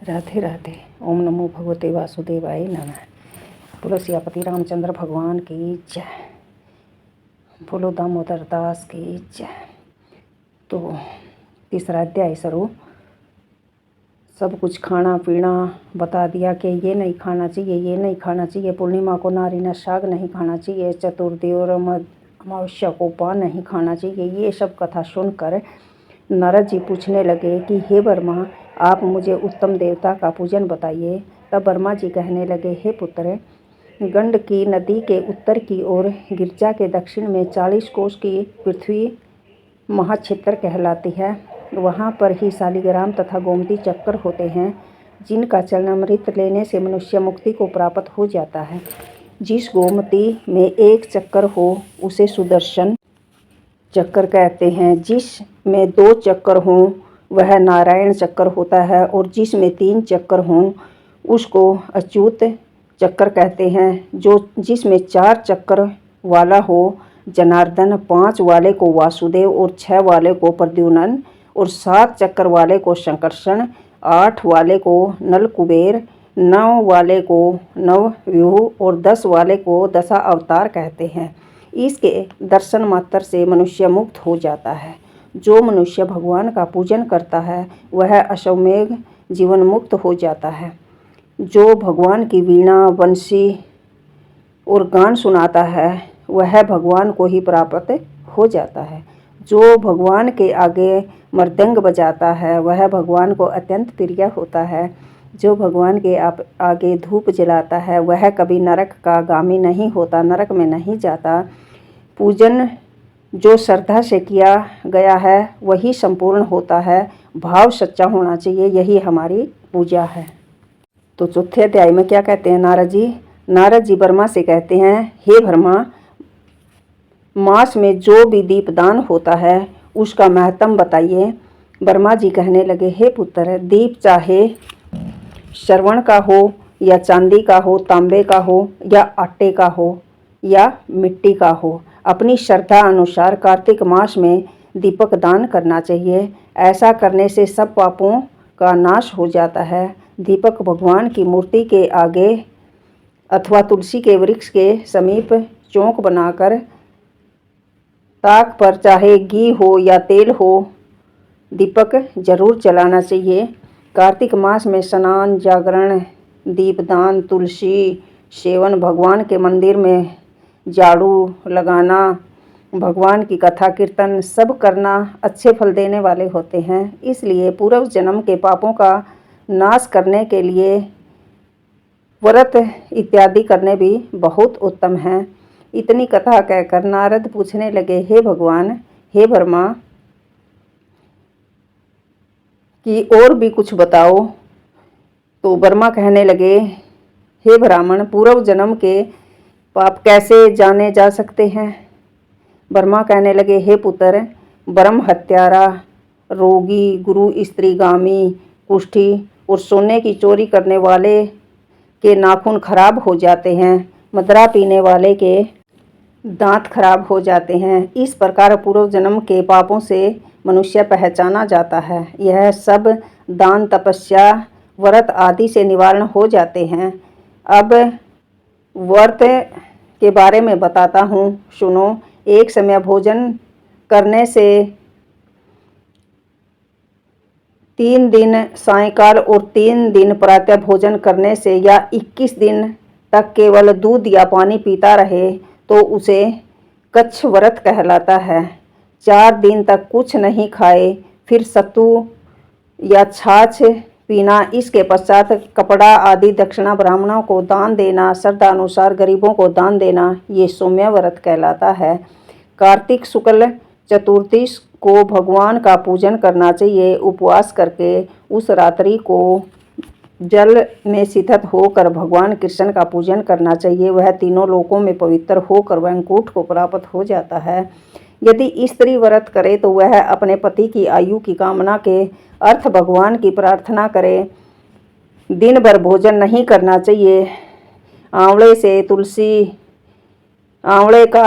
राधे राधे। ओम नमो भगवते वासुदेवाय नमः। बोलो सियापति रामचंद्र भगवान की जय। बोलो दामोदर दास की जय। तो तीसरा अध्याय शुरू। सब कुछ खाना पीना बता दिया कि ये नहीं खाना चाहिए, ये नहीं खाना चाहिए। पूर्णिमा को नारी ने शाक नहीं खाना चाहिए, चतुर्थी और अमावस्या को पान नहीं खाना चाहिए। ये सब कथा सुनकर नारद जी पूछने लगे कि हे ब्रह्मा, आप मुझे उत्तम देवता का पूजन बताइए। तब ब्रह्मा जी कहने लगे, हे पुत्र, गंडकी नदी के उत्तर की ओर गिरजा के दक्षिण में 40 कोस की पृथ्वी महाक्षेत्र कहलाती है। वहाँ पर ही शालिग्राम तथा गोमती चक्कर होते हैं, जिनका चरणामृत लेने से मनुष्य मुक्ति को प्राप्त हो जाता है। जिस गोमती में एक चक्कर हो उसे सुदर्शन चक्कर कहते हैं, जिसमें 2 चक्कर हों वह नारायण चक्कर होता है, और जिसमें 3 चक्कर हों उसको अच्युत चक्कर कहते हैं। जिसमें 4 चक्कर वाला हो जनार्दन, 5 वाले को वासुदेव और 6 वाले को प्रद्युम्न और 7 चक्कर वाले को संकर्षण, 8 वाले को नल कुबेर, 9 वाले को नवव्यूह और 10 वाले को दशा अवतार कहते हैं। इसके दर्शन मात्र से मनुष्य मुक्त हो जाता है। जो मनुष्य भगवान का पूजन करता है वह अश्वमेघ जीवन मुक्त हो जाता है। जो भगवान की वीणा, बंसी और गान सुनाता है वह भगवान को ही प्राप्त हो जाता है। जो भगवान के आगे मृदंग बजाता है वह भगवान को अत्यंत प्रिय होता है। जो भगवान के आगे धूप जलाता है वह कभी नरक का गामी नहीं होता, नरक में नहीं जाता। पूजन जो श्रद्धा से किया गया है वही संपूर्ण होता है। भाव सच्चा होना चाहिए, यही हमारी पूजा है। तो चौथे अध्याय में क्या कहते हैं नारद जी? नारद जी ब्रह्मा से कहते हैं, हे ब्रह्मा, मास में जो भी दीपदान होता है उसका महत्म बताइए। ब्रह्मा जी कहने लगे, हे पुत्र, दीप चाहे श्रवण का हो या चांदी का हो, तांबे का हो या आटे का हो या मिट्टी का हो, अपनी श्रद्धा अनुसार कार्तिक मास में दीपक दान करना चाहिए। ऐसा करने से सब पापों का नाश हो जाता है। दीपक भगवान की मूर्ति के आगे अथवा तुलसी के वृक्ष के समीप चौक बनाकर ताक पर चाहे घी हो या तेल हो दीपक जरूर जलाना चाहिए। कार्तिक मास में स्नान, जागरण, दीपदान, तुलसी सेवन, भगवान के मंदिर में झाड़ू लगाना, भगवान की कथा कीर्तन सब करना अच्छे फल देने वाले होते हैं। इसलिए पूर्व जन्म के पापों का नाश करने के लिए व्रत इत्यादि करने भी बहुत उत्तम हैं। इतनी कथा कहकर नारद पूछने लगे, हे भगवान, हे ब्रह्मा, कि और भी कुछ बताओ। तो ब्रह्मा कहने लगे, हे ब्राह्मण, पूर्व जन्म के पाप कैसे जाने जा सकते हैं? ब्रह्मा कहने लगे, हे पुत्र, ब्रह्म हत्यारा, रोगी, गुरु स्त्रीगामी, कुष्ठी और सोने की चोरी करने वाले के नाखून खराब हो जाते हैं। मदरा पीने वाले के दांत खराब हो जाते हैं। इस प्रकार पूर्व जन्म के पापों से मनुष्य पहचाना जाता है। यह सब दान, तपस्या, व्रत आदि से निवारण हो जाते हैं। अब व्रत के बारे में बताता हूँ, सुनो। एक समय भोजन करने से 3 दिन सायंकाल और 3 दिन प्रातः भोजन करने से या 21 दिन तक केवल दूध या पानी पीता रहे तो उसे कच्छ व्रत कहलाता है। 4 दिन तक कुछ नहीं खाए, फिर सत्तू या छाछ पीना, इसके पश्चात कपड़ा आदि दक्षिणा ब्राह्मणों को दान देना, श्रद्धा अनुसार गरीबों को दान देना, ये सौम्य व्रत कहलाता है। कार्तिक शुक्ल चतुर्थी को भगवान का पूजन करना चाहिए। उपवास करके उस रात्रि को जल में स्थित होकर भगवान कृष्ण का पूजन करना चाहिए। वह तीनों लोकों में पवित्र होकर वैकुंठ को प्राप्त हो जाता है। यदि स्त्री व्रत करे तो वह अपने पति की आयु की कामना के अर्थ भगवान की प्रार्थना करे। दिन भर भोजन नहीं करना चाहिए।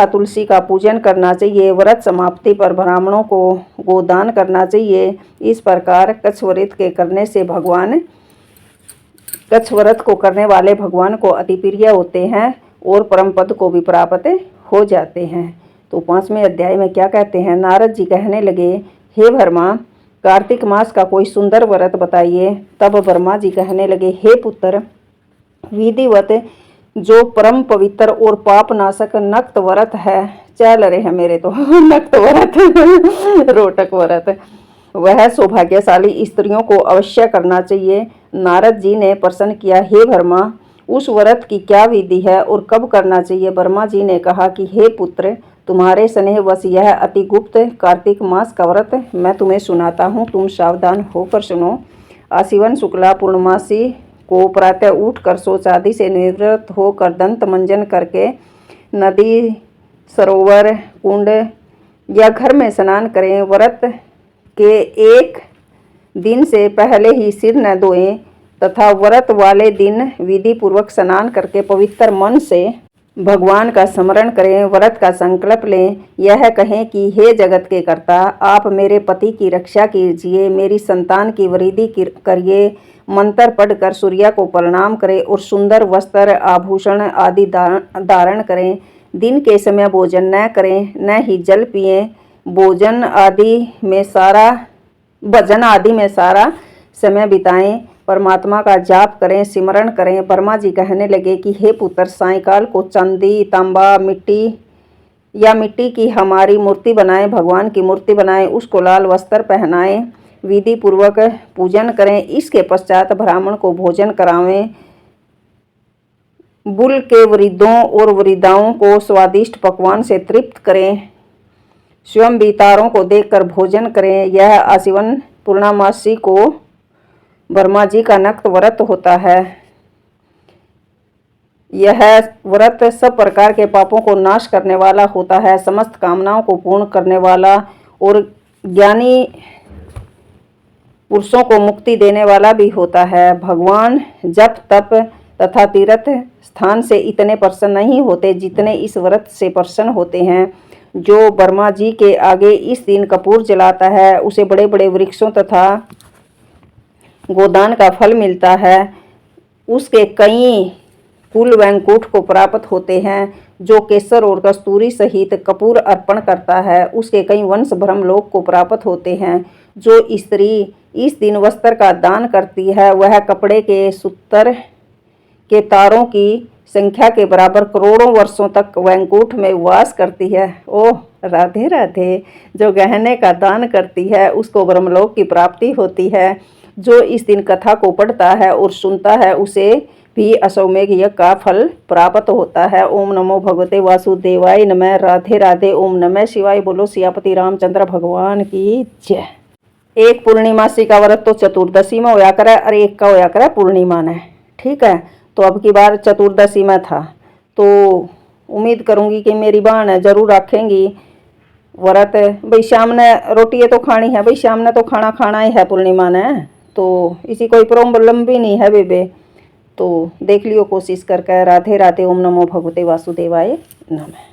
तुलसी का पूजन करना चाहिए। व्रत समाप्ति पर ब्राह्मणों को गोदान करना चाहिए। इस प्रकार कच्छ व्रत के करने से भगवान कच्छ व्रत को करने वाले भगवान को अति प्रिय होते हैं और परम पद को भी प्राप्त हो जाते हैं। तो 5वें अध्याय में क्या कहते हैं? नारद जी कहने लगे, हे ब्रह्मा, कार्तिक मास का कोई सुंदर व्रत बताइए। तब ब्रह्मा जी कहने लगे, हे पुत्र, विधिवत जो परम पवित्र और पाप नाशक नक्त व्रत है, चल रहे हैं मेरे तो नक्त व्रत रोटक व्रत, वह सौभाग्यशाली स्त्रियों को अवश्य करना चाहिए। नारद जी ने प्रश्न किया, हे ब्रह्मा, उस व्रत की क्या विधि है और कब करना चाहिए? ब्रह्मा जी ने कहा कि हे पुत्र, तुम्हारे स्नेहवश यह अति गुप्त कार्तिक मास का व्रत मैं तुम्हें सुनाता हूँ, तुम सावधान होकर सुनो। आश्विन शुक्ला पूर्णमासी को प्रातः उठकर शौच आदि से निवृत्त होकर दंत मंजन करके नदी, सरोवर, कुंड या घर में स्नान करें। व्रत के एक दिन से पहले ही सिर न धोएं तथा व्रत वाले दिन विधि पूर्वक स्नान करके पवित्र मन से भगवान का स्मरण करें। व्रत का संकल्प लें, यह कहें कि हे जगत के कर्ता, आप मेरे पति की रक्षा कीजिए, मेरी संतान की वृद्धि करिए। मंत्र पढ़कर सूर्य को प्रणाम करें और सुंदर वस्त्र, आभूषण आदि धारण करें। दिन के समय भोजन न करें, न ही जल पिएं। भोजन आदि में सारा समय बिताएं। परमात्मा का जाप करें, सिमरण करें। ब्रह्मा जी कहने लगे कि हे पुत्र, सायंकाल को चांदी, तांबा, मिट्टी की हमारी मूर्ति बनाएं, भगवान की मूर्ति बनाएं, उसको लाल वस्त्र पहनाएं, विधि पूर्वक पूजन करें। इसके पश्चात ब्राह्मण को भोजन करावें। बुल के वृद्धों और वृद्धाओं को स्वादिष्ट पकवान से तृप्त करें। स्वयं भी तारों को देखकर भोजन करें। यह आश्विन पूर्णमासी को ब्रह्मा जी का नक्त व्रत होता है। यह व्रत सब प्रकार के पापों को नाश करने वाला होता है, समस्त कामनाओं को पूर्ण करने वाला और ज्ञानी पुरुषों को मुक्ति देने वाला भी होता है। भगवान जप, तप तथा तीर्थ स्थान से इतने प्रसन्न नहीं होते जितने इस व्रत से प्रसन्न होते हैं। जो ब्रह्मा जी के आगे इस दिन कपूर जलाता है, उसे बड़े बड़े वृक्षों तथा गोदान का फल मिलता है। उसके कई कुल वैंकुट को प्राप्त होते हैं। जो केसर और कस्तूरी सहित कपूर अर्पण करता है, उसके कई वंश ब्रह्मलोक को प्राप्त होते हैं। जो स्त्री इस दिन वस्त्र का दान करती है, वह कपड़े के सूत्र के तारों की संख्या के बराबर करोड़ों वर्षों तक वैंकुट में वास करती है। ओह राधे राधे। जो गहने का दान करती है, उसको ब्रह्मलोक की प्राप्ति होती है। जो इस दिन कथा को पढ़ता है और सुनता है, उसे भी अश्वमेघ यज्ञ का फल प्राप्त होता है। ओम नमो भगवते वासुदेवाय नमः। राधे राधे। ओम नमः शिवाय। बोलो सियापति रामचंद्र भगवान की जय। एक पूर्णिमासी का व्रत तो चतुर्दशी में होया करे और एक का होया करे पूर्णिमा ने, ठीक है। तो अब की बार चतुर्दशी में था, तो उम्मीद करूंगी कि मेरी बहन जरूर रखेंगी व्रत। भाई शाम ने रोटी तो खानी है, भाई शाम ने तो खाना खाना ही है पूर्णिमा ने, तो इसी कोई प्रॉब्लम भी नहीं है बेबे। तो देख लियो कोशिश करके। राधे राधे। ओम नमो भगवते वासुदेवाय नमः।